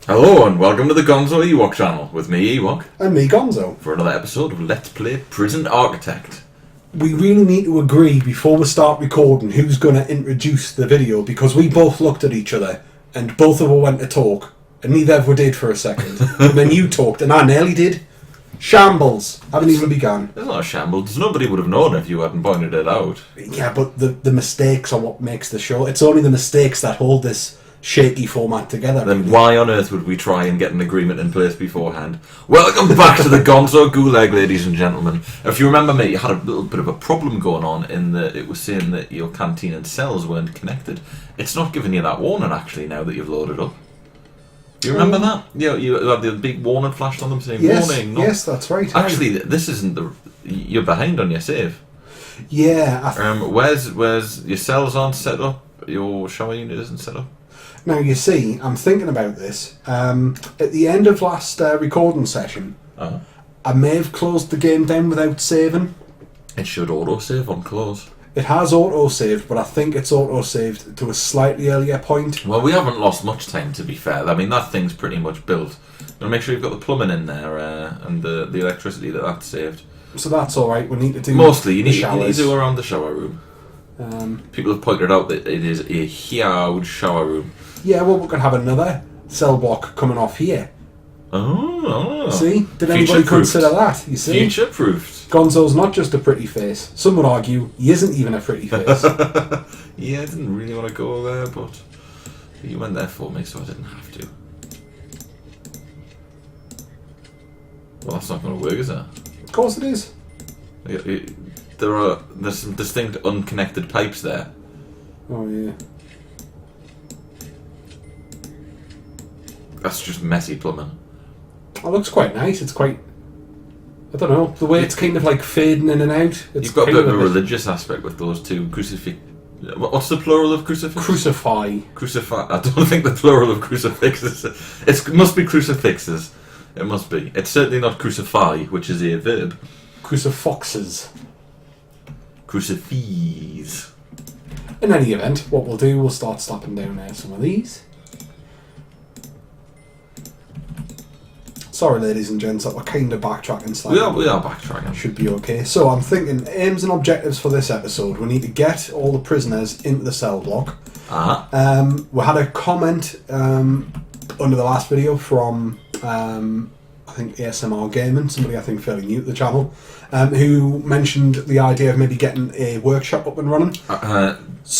Hello and welcome to the Gonzo Ewok channel with me, Ewok, And me, Gonzo. for another episode of Let's Play Prison Architect. We really need to agree before we start recording who's going to introduce the video, because we both looked at each other and both of us went to talk and neither of us did for a second. And then you talked and I nearly did. Shambles. Haven't even begun. It's not a shambles. Nobody would have known if you hadn't pointed it out. Yeah, but the mistakes are what makes the show. It's only the mistakes that hold this shaky format together. Then really. why on earth would we try and get an agreement in place beforehand? Welcome back to the Gonzo Gulag, ladies and gentlemen. If you remember me, you had a little bit of a problem going on in that it was saying that your canteen and cells weren't connected. It's not giving you that warning actually now that you've loaded up. Do you remember that? Yeah, you had the big warning flashed on them saying warning. Not... Yes, that's right. Actually, this isn't the... You're behind on your save. Yeah. Where's your cells aren't set up? Your shower unit isn't set up? Now, you see, I'm thinking about this. At the end of last recording session, I may have closed the game down without saving. It should auto-save on close. It has auto-saved, but I think it's auto-saved to a slightly earlier point. Well, we haven't lost much time, to be fair. I mean, that thing's pretty much built. Now, make sure you've got the plumbing in there and the electricity that's saved. So that's alright, we need to do Mostly, you need showers. to do around the shower room. People have pointed out that it is a huge shower room. Yeah, well, we could have another cell block coming off here. Oh. See? Did anybody consider that? You see? Future-proofed. Gonzo's not just a pretty face. Some would argue he isn't even a pretty face. Yeah, I didn't really want to go there, but you went there for me, so I didn't have to. Well, that's not going to work, is it? Of course it is. There's some distinct unconnected pipes there. Oh, yeah. That's just messy plumbing. It looks quite nice. It's quite... I don't know. The way it's kind of like fading in and out. It's You've got a bit of a religious aspect with those two What's the plural of crucifix? Crucify. Crucify. I don't think the plural of crucifixes. It must be crucifixes. It must be. It's certainly not crucify, which is a verb. Crucifoxes. Crucifix. In any event, what we'll do, we'll start slapping down some of these. Sorry, ladies and gents, that we're kind of backtracking slightly. We are backtracking. Should be okay. So I'm thinking aims and objectives for this episode. We need to get all the prisoners into the cell block. We had a comment under the last video from I think ASMR Gaming, somebody I think fairly new to the channel, who mentioned the idea of maybe getting a workshop up and running.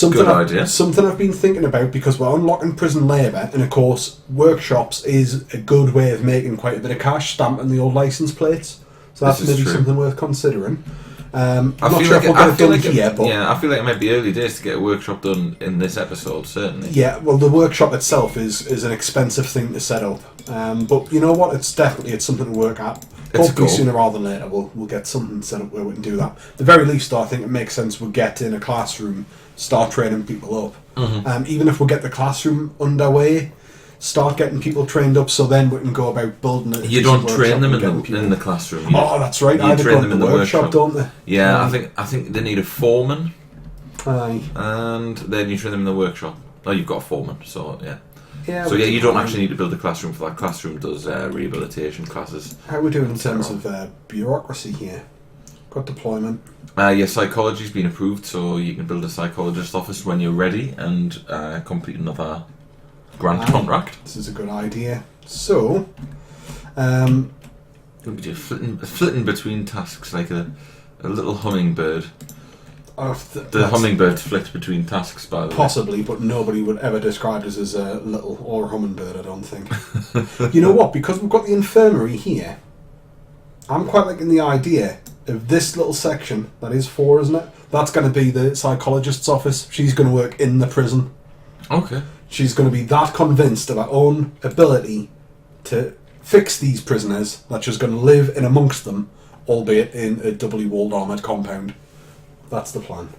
Good idea. Something I've been thinking about, because we're unlocking prison labour, and of course workshops is a good way of making quite a bit of cash, stamping the old licence plates. So that's maybe something worth considering. I'm not sure if we'll get it done here, but... Yeah, I feel like it might be early days to get a workshop done in this episode, certainly. Yeah, well, the workshop itself is an expensive thing to set up. But you know what? It's something to work at. Hopefully sooner rather than later we'll get something set up where we can do that. At the very least, though, I think it makes sense we'll get in a classroom, start training people up. Mm-hmm. Even if we get the classroom underway, start getting people trained up, so then we can go about building it. You don't train them in the classroom. That's right. You train them in the workshop, don't they? Yeah, I think they need a foreman. Aye. And then you train them in the workshop. Oh, you've got a foreman, so yeah. Yeah. So yeah, you don't actually need to build a classroom for that. Classroom does rehabilitation classes. How are we doing in terms of bureaucracy here? Got deployment. Your psychology's been approved, so you can build a psychologist office when you're ready and complete another grant contract. This is a good idea. So, you'll be flitting between tasks like a little hummingbird. The hummingbird flit between tasks, by the way. Possibly, but nobody would ever describe us as a little or a hummingbird, I don't think. You know what? Because we've got the infirmary here, I'm quite liking the idea of this little section. That is 4, isn't it? That's going to be the psychologist's office. She's going to work in the prison. Okay. She's going to be that convinced of her own ability to fix these prisoners that she's going to live in amongst them, albeit in a doubly walled armoured compound. That's the plan.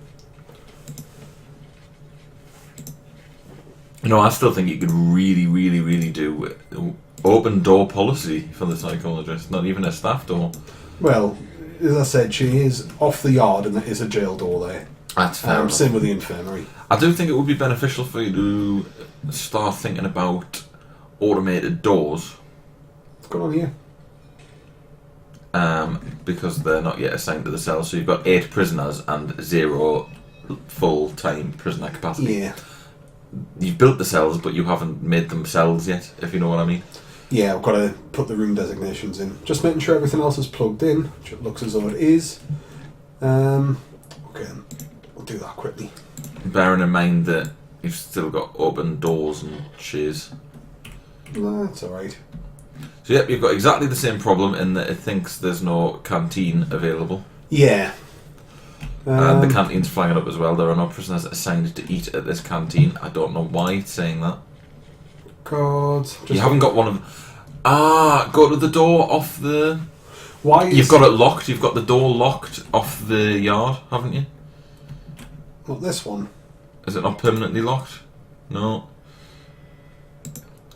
No, I still think you could really, really, really do open door policy for the psychologist, not even a staff door. Well, as I said, she is off the yard and there is a jail door there. That's fair. Same with the infirmary. I do think it would be beneficial for you to start thinking about automated doors. What's going on here? Because they're not yet assigned to the cells. So you've got 8 prisoners and 0 full-time prisoner capacity. Yeah. You've built the cells, but you haven't made them cells yet, if you know what I mean. Yeah, I've got to put the room designations in. Just making sure everything else is plugged in, which it looks as though it is. Okay, we'll do that quickly. Bearing in mind that you've still got open doors and shiz. That's alright. So yep, you've got exactly the same problem in that it thinks there's no canteen available. Yeah. And the canteen's flagging up as well. There are no prisoners assigned to eat at this canteen. I don't know why it's saying that. God. You haven't got one of... go to the door off the... Why is... You've got it locked. You've got the door locked off the yard, haven't you? Not this one. Is it not permanently locked? No.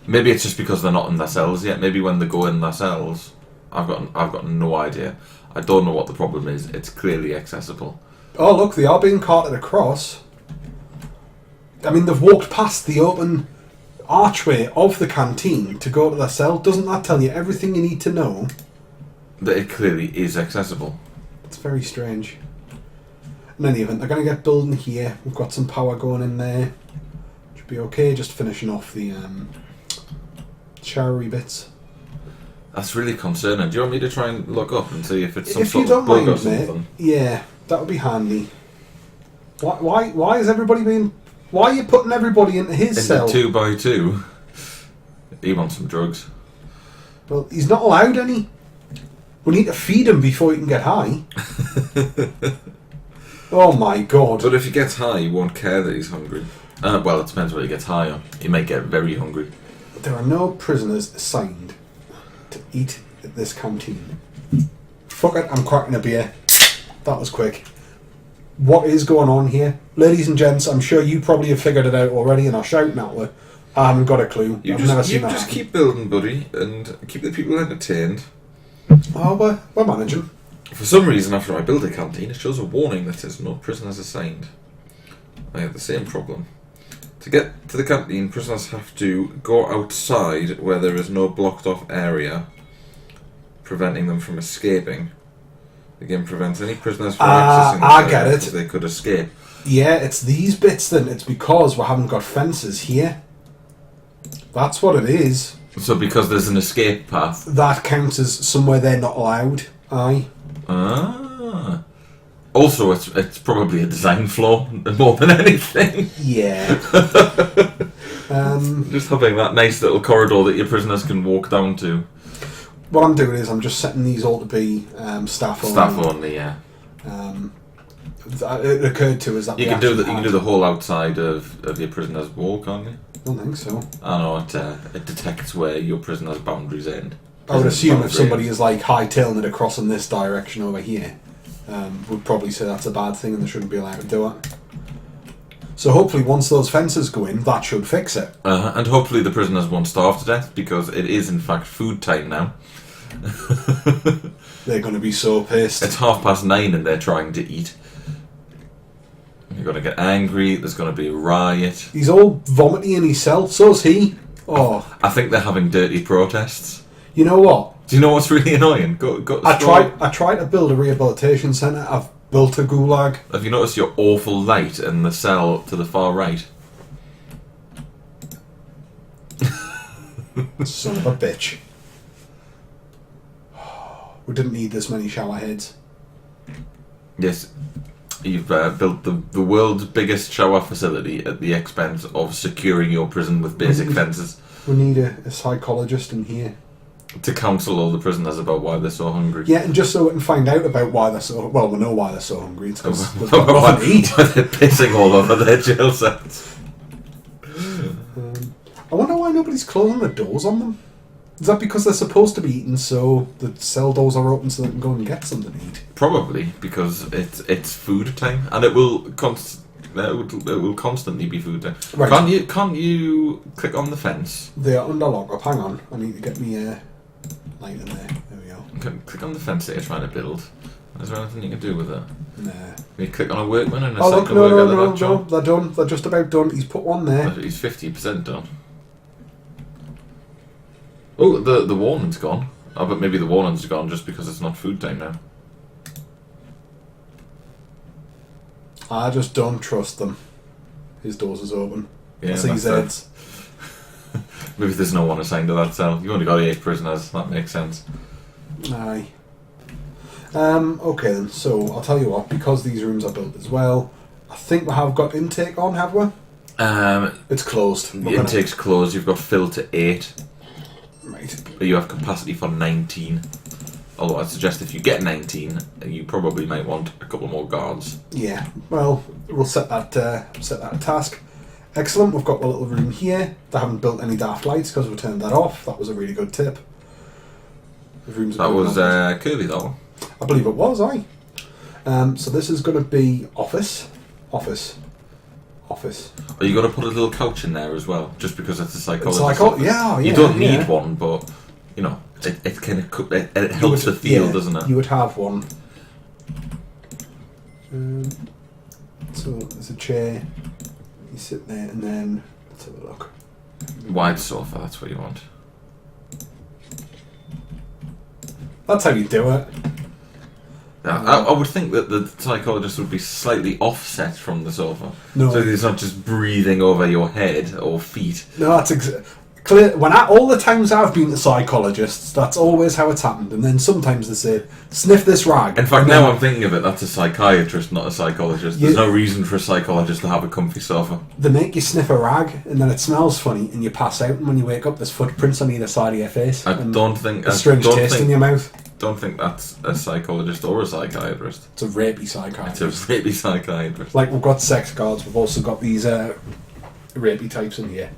Maybe it's just because they're not in their cells yet. Maybe when they go in their cells... I've got no idea. I don't know what the problem is. It's clearly accessible. Oh, look, they are being carted across. I mean, they've walked past the open archway of the canteen to go to their cell. Doesn't that tell you everything you need to know? That it clearly is accessible. It's very strange. In any event, they're going to get building here. We've got some power going in there. Should be okay. Just finishing off the showery bits. That's really concerning. Do you want me to try and look up and see if it's some If sort you don't of bug or mind, something? mate, yeah, that would be handy. Why is everybody being... Why are you putting everybody into his In cell? the 2x2, he wants some drugs. Well, he's not allowed any. We need to feed him before he can get high. Oh my god. But if he gets high, he won't care that he's hungry. Well, it depends what he gets high on. He may get very hungry. There are no prisoners assigned to eat at this canteen. Fuck it, I'm cracking a beer. That was quick. What is going on here? Ladies and gents, I'm sure you probably have figured it out already and are shouting at me. I haven't got a clue. You I've never just seen that happen. keep building, buddy, and keep the people entertained. Oh, we're managing. For some reason, after I build a canteen, it shows a warning that says no prisoners assigned. I have the same problem. To get to the canteen, prisoners have to go outside where there is no blocked off area, preventing them from escaping. The game prevents any prisoners from accessing this I get area it. because they could escape. Yeah, it's these bits then. It's because we haven't got fences here. That's what it is. So because there's an escape path. That counts as somewhere they're not allowed. Aye. Ah. Also, it's probably a design flaw more than anything. Yeah. Just having that nice little corridor that your prisoners can walk down to. What I'm doing is I'm just setting these all to be staff only. Staff only, yeah. It occurred to us that You we can do actually the you can do the whole outside of your prisoner's wall, can't you? I don't think so. I know it detects where your prisoner's boundaries end. I would assume if Boundaries. somebody is like hightailing it across in this direction over here, would probably say that's a bad thing and they shouldn't be allowed to do it. So hopefully once those fences go in, that should fix it. And hopefully the prisoners won't starve to death because it is in fact food time now. They're going to be so pissed. It's 9:30 and they're trying to eat. You're going to get angry. There's going to be a riot. He's all vomiting in his cell. So's he. Oh, I think they're having dirty protests. you know what? Do you know what's really annoying? I tried to build a rehabilitation centre. I've built a gulag. Have you noticed your awful light in the cell to the far right? Son of a bitch. We didn't need this many shower heads. Yes, you've built the world's biggest shower facility at the expense of securing your prison with basic fences. We need a psychologist in here. To counsel all the prisoners about why they're so hungry. Yeah, and just so we can find out about why they're so... Well, we know why they're so hungry. It's because they've Why got nothing to eat. they're pissing all over their jail cells. I wonder why nobody's closing the doors on them. Is that because they're supposed to be eaten, so the cell doors are open so they can go and get something to eat? Probably because it's food time, and it will constantly be food time. Right. Can't you click on the fence? They are under lock-up. Hang on. I need to get me light in there. There we go. Click on the fence that you're trying to build. Is there anything you can do with it? Nah. You click on a workman and a Oh, look, second no, worker. no. They're done. They're just about done. He's put one there. He's 50% done. Oh, the warning's gone. Oh, but maybe the warning's gone just because it's not food time now. I just don't trust them. His doors is open. Yeah, I see Zeds. Maybe there's no one assigned to that cell. You've only got 8 prisoners. That makes sense. Aye. Okay then, so I'll tell you what, because these rooms are built as well, I think we have got intake on, have we? It's closed. The intake's closed. You've got fill to 8. Right. But you have capacity for 19. Although I'd suggest if you get 19, you probably might want a couple more guards. Yeah, well, we'll set that a task. Excellent, we've got a little room here. They haven't built any daft lights because we turned that off. That was a really good tip. The rooms that was Kirby, that one. I believe it was, aye. So this is going to be office. Oh, you got to put a little couch in there as well, just because it's a psychologist. Yeah. You don't need one, but you know, it kind of it helps the feel, doesn't it? You would have one. So there's a chair. You sit there, and then let's have a look. Wide sofa. That's what you want. That's how you do it. I would think that the psychologist would be slightly offset from the sofa, so he's not just breathing over your head or feet. No, that's clear. All the times I've been to psychologists, that's always how it's happened. And then sometimes they say, "Sniff this rag." In fact, now I'm thinking of it, that's a psychiatrist, not a psychologist. There's no reason for a psychologist to have a comfy sofa. They make you sniff a rag, and then it smells funny, and you pass out. And when you wake up, there's footprints on either side of your face. I don't think a strange taste in your mouth. Don't think that's a psychologist or a psychiatrist. It's a rapey psychiatrist. It's a rapey psychiatrist. Like, we've got sex guards, we've also got these rapey types in here.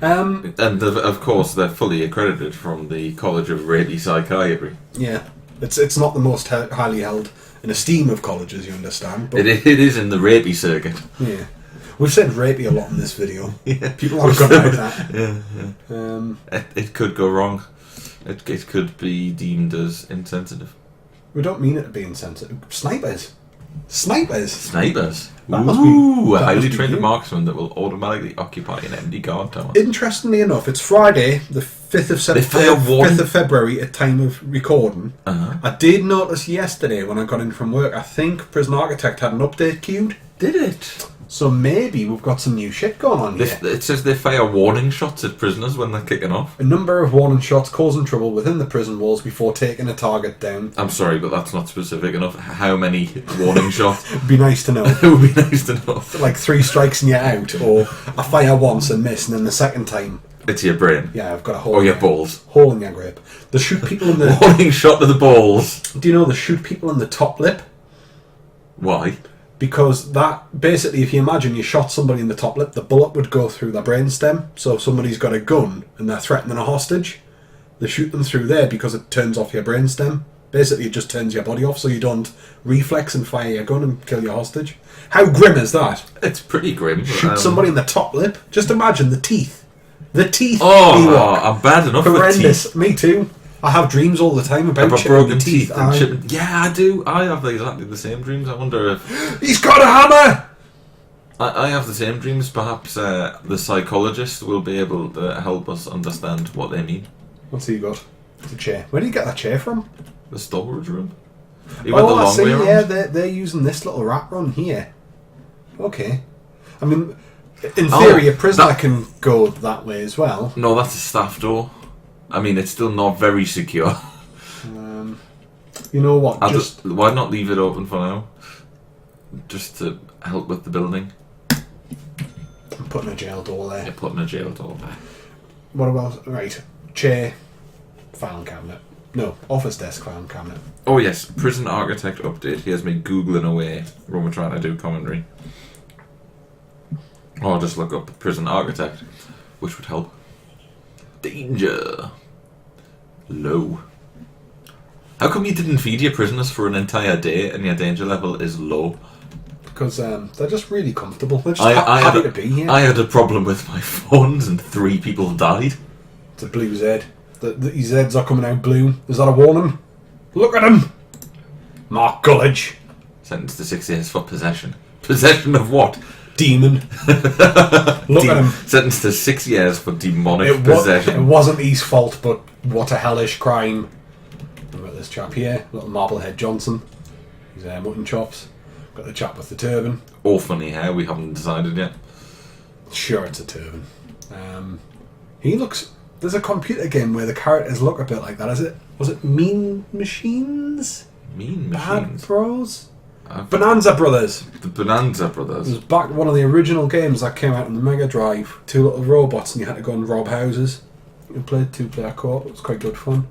And of course, they're fully accredited from the College of Rapey Psychiatry. Yeah, it's not the most highly held in esteem of colleges, you understand. But it is in the rapey circuit. Yeah. We've said rapey a lot in this video. Yeah. People have gone out that. Yeah. It could go wrong. It could be deemed as insensitive. We don't mean it to be insensitive. Snipers. Ooh, a highly trained marksman that will automatically occupy an empty guard tower. Interestingly enough, it's Friday, the 5th of February at time of recording. I did notice yesterday when I got in from work, I think Prison Architect had an update queued. Did it? So maybe we've got some new shit going on here. It says they fire warning shots at prisoners when they're kicking off. A number of warning shots causing trouble within the prison walls before taking a target down. I'm sorry, but that's not specific enough. How many warning shots? It'd be nice to know. It would be nice to know. Like 3 strikes and you're out, or I fire once and miss, and then the second time... It's your brain. Yeah, I've got a hole. Or your balls. Hole in your grape. They shoot people in the... Warning shot to the balls. Do you know they shoot people in the top lip? Why? Because that, basically, if you imagine you shot somebody in the top lip, the bullet would go through their brainstem. So if somebody's got a gun and they're threatening a hostage, they shoot them through there because it turns off your brainstem. Basically, it just turns your body off so you don't reflex and fire your gun and kill your hostage. How grim is that? It's pretty grim. Shoot somebody in the top lip. Just imagine the teeth. The teeth. Oh, I'm bad enough horrendous. with teeth. Me too. I have dreams all the time about broken teeth. And yeah, I do. I have exactly the same dreams. I wonder if... He's got a hammer! I have the same dreams. Perhaps the psychologist will be able to help us understand what they mean. What's he got? It's a chair. Where did you get that chair from? The storage room. He went the long way around. Yeah, they're using this little rat run here. Okay. I mean, in theory, a prisoner can go that way as well. No, that's a staff door. I mean, it's still not very secure. You know what? Why not leave it open for now? Just to help with the building. I'm putting a jail door there. You're putting a jail door there. What about... Right. Chair. Filing cabinet. No. Office desk filing cabinet. Oh yes. Prison Architect update. Here's me Googling away when we're trying to do commentary. Or I'll just look up Prison Architect, which would help. Danger. Low. How come you didn't feed your prisoners for an entire day and your danger level is low? Because they're just really comfortable. They're just happy to be here. I had a problem with my phones and 3 people died. It's a blue Z. These Zs are coming out blue. Is that a warning? Look at him! Mark Gullidge. Sentenced to 6 years for possession. Possession of what? demon. Look at him. Sentenced to 6 years for demonic possession. It wasn't his fault, but what a hellish crime. Look at this chap here, little Marblehead Johnson. He's mutton chops. Got the chap with the turban. Or funny hair, we haven't decided yet. Sure, it's a turban. He looks... There's a computer game where the characters look a bit like that, is it? Was it Mean Machines? Mean Bad Machines? Bros? Bonanza Brothers. The Bonanza It Brothers. was back one of the original games that came out on the Mega Drive. 2 little robots and you had to go and rob houses. You played 2-player co-op. It was quite good fun.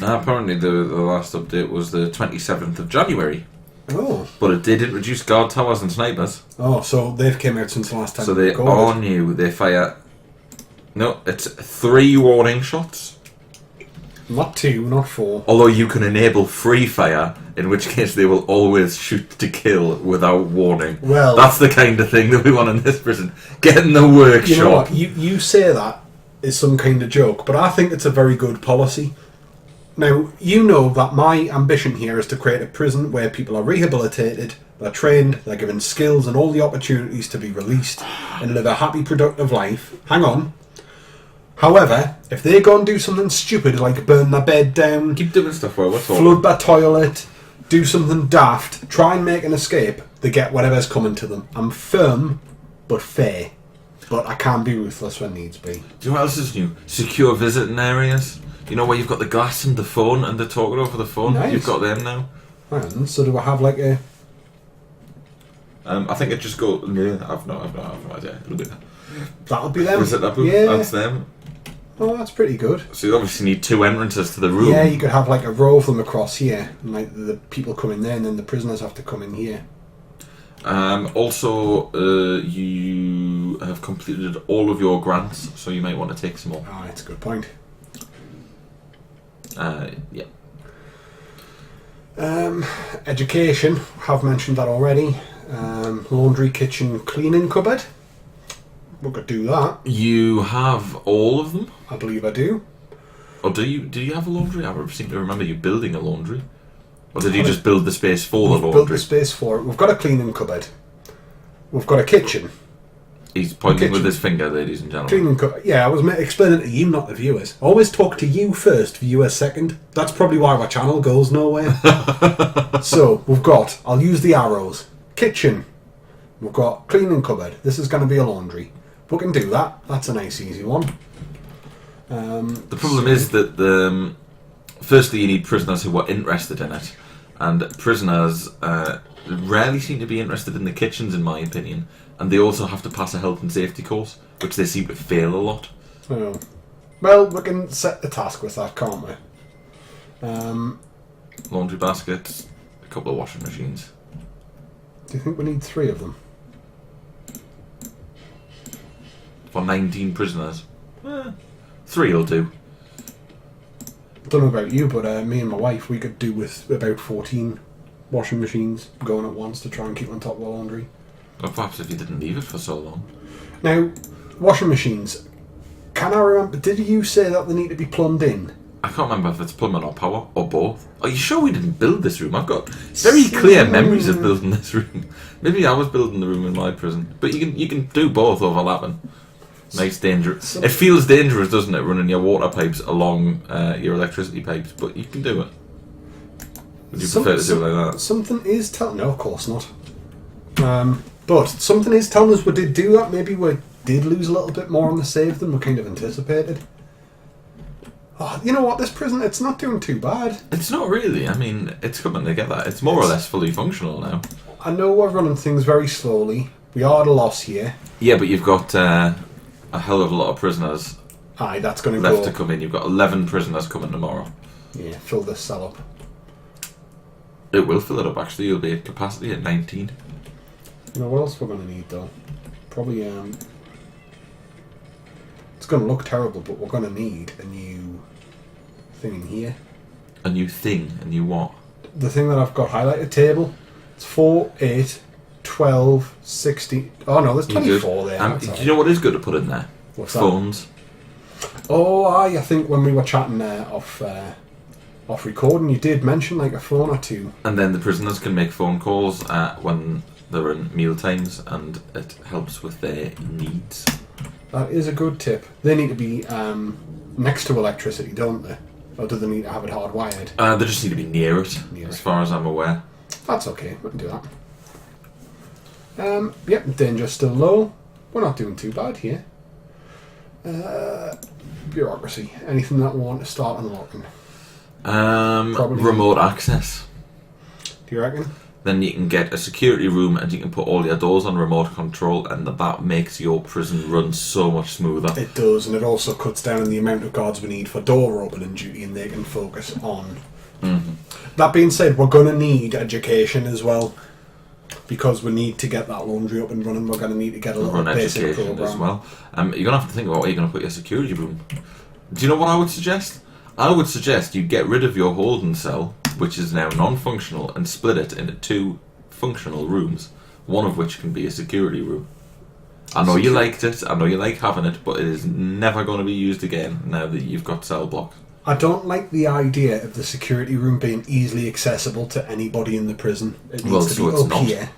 Now, apparently the last update was the 27th of January. Oh. But it did introduce guard towers and snipers. Oh, so they've came out since the last time. So they are new. They fire... No, it's 3 warning shots. Not 2, not 4. Although you can enable free fire, in which case they will always shoot to kill without warning. Well... That's the kind of thing that we want in this prison. Get in the workshop. You know what? You say that is some kind of joke, but I think it's a very good policy. Now, you know that my ambition here is to create a prison where people are rehabilitated, they're trained, they're given skills and all the opportunities to be released and live a happy, productive life. Hang on. However, if they go and do something stupid like burn their bed down, Keep doing stuff where we're talking. flood their toilet, do something daft, try and make an escape, they get whatever's coming to them. I'm firm, but fair. But I can be ruthless when needs be. Do you know what else is new? Secure visiting areas. You know where you've got the glass and the phone and they're talking over the phone? Nice. You've got them now. And so do I have like a... I think it just go... Yeah, I've no idea. It'll be there. That'll be them. Is it that book? Yeah. That's them. Oh, that's pretty good. So you obviously need 2 entrances to the room. Yeah, you could have like a row of them across here, and like the people come in there, and then the prisoners have to come in here. Also, you have completed all of your grants, so you might want to take some more. Ah, that's a good point. Yeah. Education, have mentioned that already. Laundry, kitchen, cleaning cupboard. We could do that. You have all of them? I believe I do. Or do you have a laundry? I seem to remember you building a laundry. Or did you just build the space for the We've laundry? built the space for it. We've got a cleaning cupboard. We've got a kitchen. He's pointing Kitchen. with his finger, ladies and gentlemen. Cleaning cupboard. Yeah, I was explaining to you, not the viewers. Always talk to you first, viewers second. That's probably why our channel goes nowhere. So, we've got, I'll use the arrows. Kitchen. We've got cleaning cupboard. This is going to be a laundry. We can do that. That's a nice, easy one. The problem is that firstly you need prisoners who are interested in it, and prisoners rarely seem to be interested in the kitchens, in my opinion, and they also have to pass a health and safety course, which they seem to fail a lot. Oh. Well, we can set the task with that, can't we? Laundry baskets, a couple of washing machines. Do you think we need 3 of them? For 19 prisoners. 3 will do. I don't know about you, but me and my wife, we could do with about 14 washing machines going at once to try and keep on top of the laundry. Or perhaps if you didn't leave it for so long. Now, washing machines. Can I remember, did you say that they need to be plumbed in? I can't remember if it's plumbing or power, or both. Are you sure we didn't build this room? I've got very clear memories of building this room. Maybe I was building the room in my prison. But you can do both overlapping. Nice, dangerous. It feels dangerous, doesn't it, running your water pipes along your electricity pipes, but you can do it. Would you prefer to do it like that? Something is telling... No, of course not. But something is telling us we did do that. Maybe we did lose a little bit more on the save than we kind of anticipated. Oh, you know what? This prison, it's not doing too bad. It's not really. I mean, it's coming to get that. It's more or less fully functional now. I know we're running things very slowly. We are at a loss here. Yeah, but you've got a hell of a lot of prisoners Aye, that's going to left go. to come in. You've got 11 prisoners coming tomorrow. Yeah, fill this cell up. It will fill it up, actually. You'll be at capacity at 19. You know what else we're going to need, though? Probably, it's going to look terrible, but we're going to need a new thing in here. A new thing? A new what? The thing that I've got highlighted table. It's 4, 8, 12, 16... Oh, no, there's 24 there. Do you know what is good to put in there? What's that? Phones. Oh, I think when we were chatting off recording, you did mention like a phone or two. And then the prisoners can make phone calls when They're in meal times, and it helps with their needs. That is a good tip. They need to be next to electricity, don't they? Or do they need to have it hardwired? They just need to be near it, as far as I'm aware. That's okay, we can do that. Yep, danger still low. We're not doing too bad here. Bureaucracy. Anything that we want to start unlocking? Probably remote access. Do you reckon? Then you can get a security room and you can put all your doors on remote control, and that makes your prison run so much smoother. It does, and it also cuts down on the amount of guards we need for door opening duty, and they can focus on. Mm-hmm. That being said, we're going to need education as well, because we need to get that laundry up and running. We're going to need to get a little basic education program as well. You're going to have to think about where you're going to put your security room. Do you know what I would suggest? I would suggest you get rid of your holding cell, which is now non-functional, and split it into 2 functional rooms, one of which can be a security room. I know you liked it, I know you like having it, but it is never going to be used again now that you've got cell blocks. I don't like the idea of the security room being easily accessible to anybody in the prison. It needs to be up here.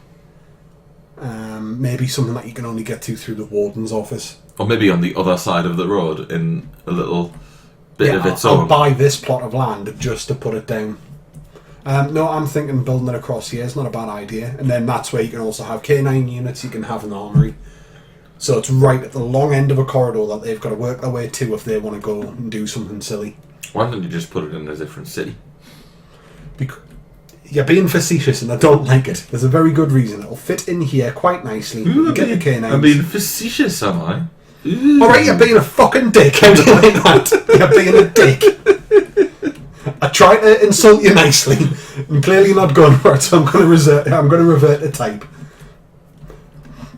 Maybe something that you can only get to through the warden's office. Or maybe on the other side of the road in a little bit of its I'll own. buy this plot of land just to put it down. No, I'm thinking building it across here is not a bad idea. And then that's where you can also have K9 units you can have in the armoury. So it's right at the long end of a corridor that they've got to work their way to if they want to go and do something silly. Why don't you just put it in a different city? Because you're being facetious and I don't like it. There's a very good reason. It'll fit in here quite nicely. Get the K9s. I'm being facetious, am I? Alright, you're being a fucking dick. How do you like that? You're being a dick. I try to insult you nicely, and clearly not going for it, so I'm going to revert to type.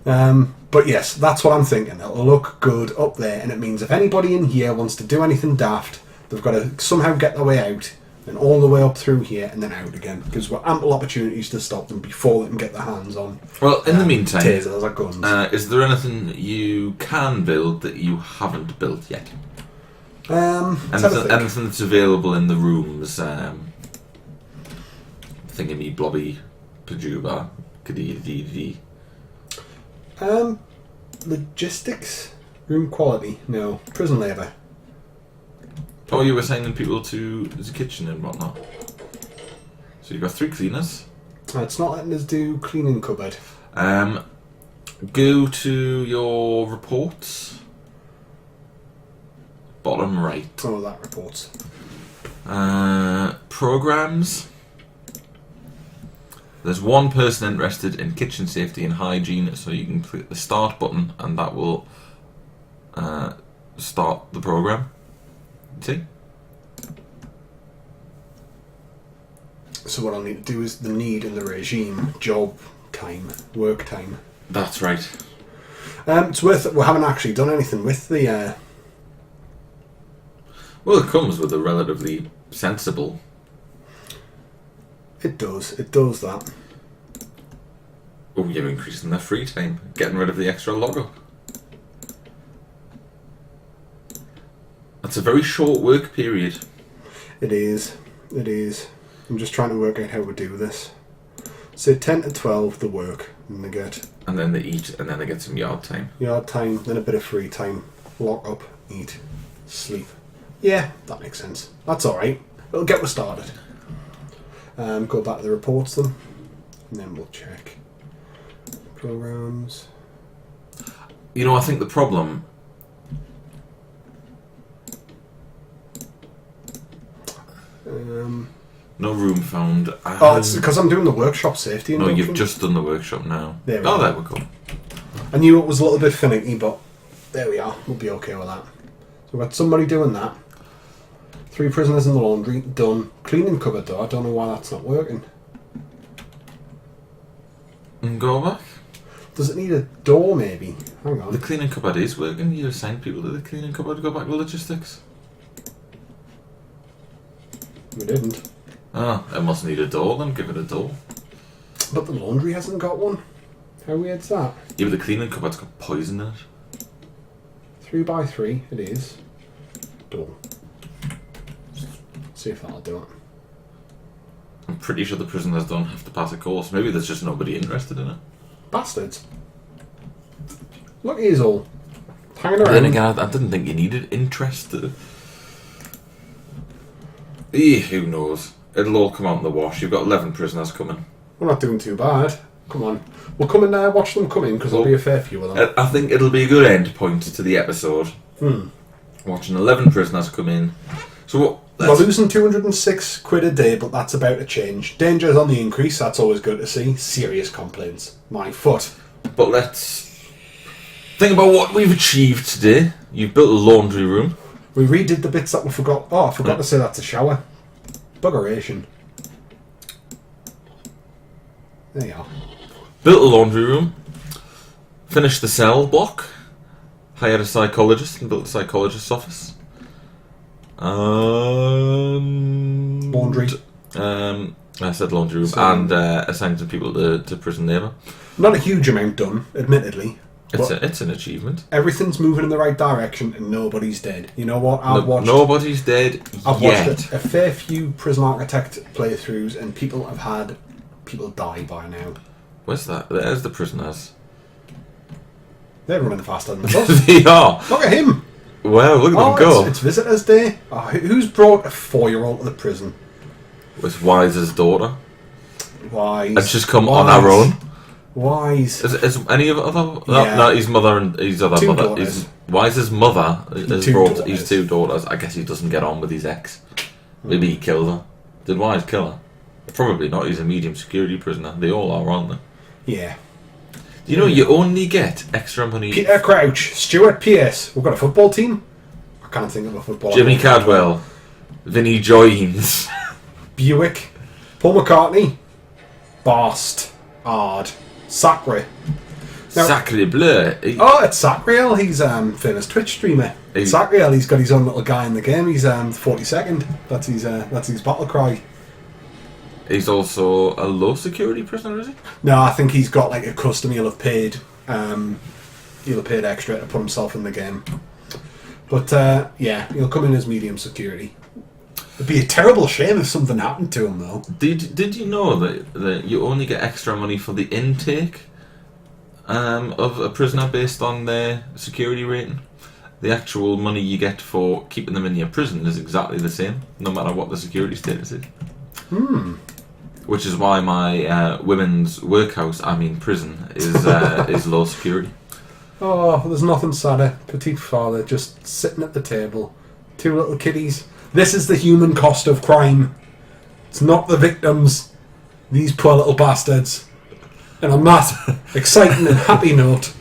But yes, that's what I'm thinking. It'll look good up there, and it means if anybody in here wants to do anything daft, they've got to somehow get their way out, and all the way up through here, and then out again, because we've got ample opportunities to stop them before they can get their hands on. Well, in the meantime, tasers or guns. Is there anything you can build that you haven't built yet? Anything that's available in the rooms? Thingy, blobby, pajuba, kadee. Logistics, room quality, no. Prison labour. Oh, you were sending people to the kitchen and whatnot. So you've got 3 cleaners. It's not letting us do cleaning cupboard. Go to your reports. Bottom right. Oh, that reports. Programs. There's 1 person interested in kitchen safety and hygiene, so you can click the start button and that will start the program. See? So what I'll need to do is the need in the regime, job time, work time. That's right. It's worth it. We haven't actually done anything with the... Well, it comes with a relatively sensible... It does that. Oh, you're increasing their free time. Getting rid of the extra log-up. That's a very short work period. It is. I'm just trying to work out how we do this. So 10 to 12 the work, and they get... And then they eat, and then they get some yard time. Yard time, then a bit of free time. Lock up, eat, sleep. Yeah, that makes sense. That's alright. We'll get us started. Go back to the reports then, and then we'll check. Programs. You know, I think the problem... No room found. It's because I'm doing the workshop safety No, induction. you've just done the workshop now. There we go. There we go. I knew it was a little bit finicky, but there we are. We'll be okay with that. So we've got somebody doing that. 3 prisoners in the laundry, done. Cleaning cupboard though, I don't know why that's not working. And go back. Does it need a door maybe? Hang on. The cleaning cupboard is working. You assign people to the cleaning cupboard. Go back to logistics. We didn't. Ah, it must need a door then. Give it a door. But the laundry hasn't got one. How weird's that? Yeah, but the cleaning cupboard's got poison in it. 3x3 it is. Door. See if that'll do it. I'm pretty sure the prisoners don't have to pass a course. Maybe there's just nobody interested in it. Bastards. Look at his all. Hanging But around. then again, I didn't think you needed interest. Who knows? It'll all come out in the wash. You've got 11 prisoners coming. We're not doing too bad. Come on. We'll come and watch them come in, because there'll be a fair few of them. I think it'll be a good end point to the episode. Watching 11 prisoners come in. So what? We're losing 206 quid a day, but that's about to change. Danger's on the increase, that's always good to see. Serious complaints. My foot. But let's think about what we've achieved today. You've built a laundry room. We redid the bits that we forgot. Oh, I forgot to say that's a shower. Buggeration. There you are. Built a laundry room. Finished the cell block. Hired a psychologist and built a psychologist's office. Laundry. I said laundry room. And assigned some people to prison labour. Not a huge amount done, admittedly. It's an achievement. Everything's moving in the right direction and nobody's dead. You know what? Nobody's dead I've yet. watched a fair few Prison Architect playthroughs and people have had people die by now. Where's that? There's the prisoners. They're running faster than the bus. They are. Look at him! Wow, look at them go. It's Visitors' Day. Oh, who's brought a 4-year-old to the prison? With Wise's daughter. Wise. It's just come on our own. Wise. Is any of other? Yeah. No, his mother and his other Two mother. daughters. Wise's mother has Two brought daughters. his 2 daughters. I guess he doesn't get on with his ex. Maybe he killed her. Did Wise kill her? Probably not. He's a medium security prisoner. They all are, aren't they? Yeah. You know, you only get extra money. Peter Crouch. Stuart Pearce. We've got a football team? I can't think of a football Jimmy team. Cadwell. Vinnie Joynes. Buick. Paul McCartney. Barst. Ard. Sacre. Now- Sacre bleu. Oh, it's Sacriel. He's famous Twitch streamer. Sacriel. He's got his own little guy in the game. He's 42nd. That's his battle cry. He's also a low security prisoner, is he? No, I think he's got like a custom. He'll have paid extra to put himself in the game. But yeah, he'll come in as medium security. It'd be a terrible shame if something happened to him, though. Did you know that you only get extra money for the intake of a prisoner based on their security rating? The actual money you get for keeping them in your prison is exactly the same, no matter what the security status is. Which is why my women's workhouse, prison, is low security. Oh, there's nothing sadder. Petite father just sitting at the table. 2 little kiddies. This is the human cost of crime. It's not the victims. These poor little bastards. And on that exciting and happy note,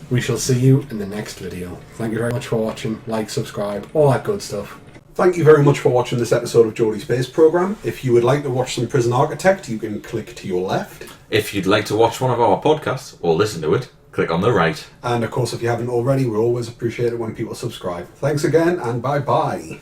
we shall see you in the next video. Thank you very much for watching. Like, subscribe, all that good stuff. Thank you very much for watching this episode of Geordie's Space Programme. If you would like to watch some Prison Architect, you can click to your left. If you'd like to watch one of our podcasts or listen to it, click on the right. And of course, if you haven't already, we always appreciate it when people subscribe. Thanks again, and bye-bye.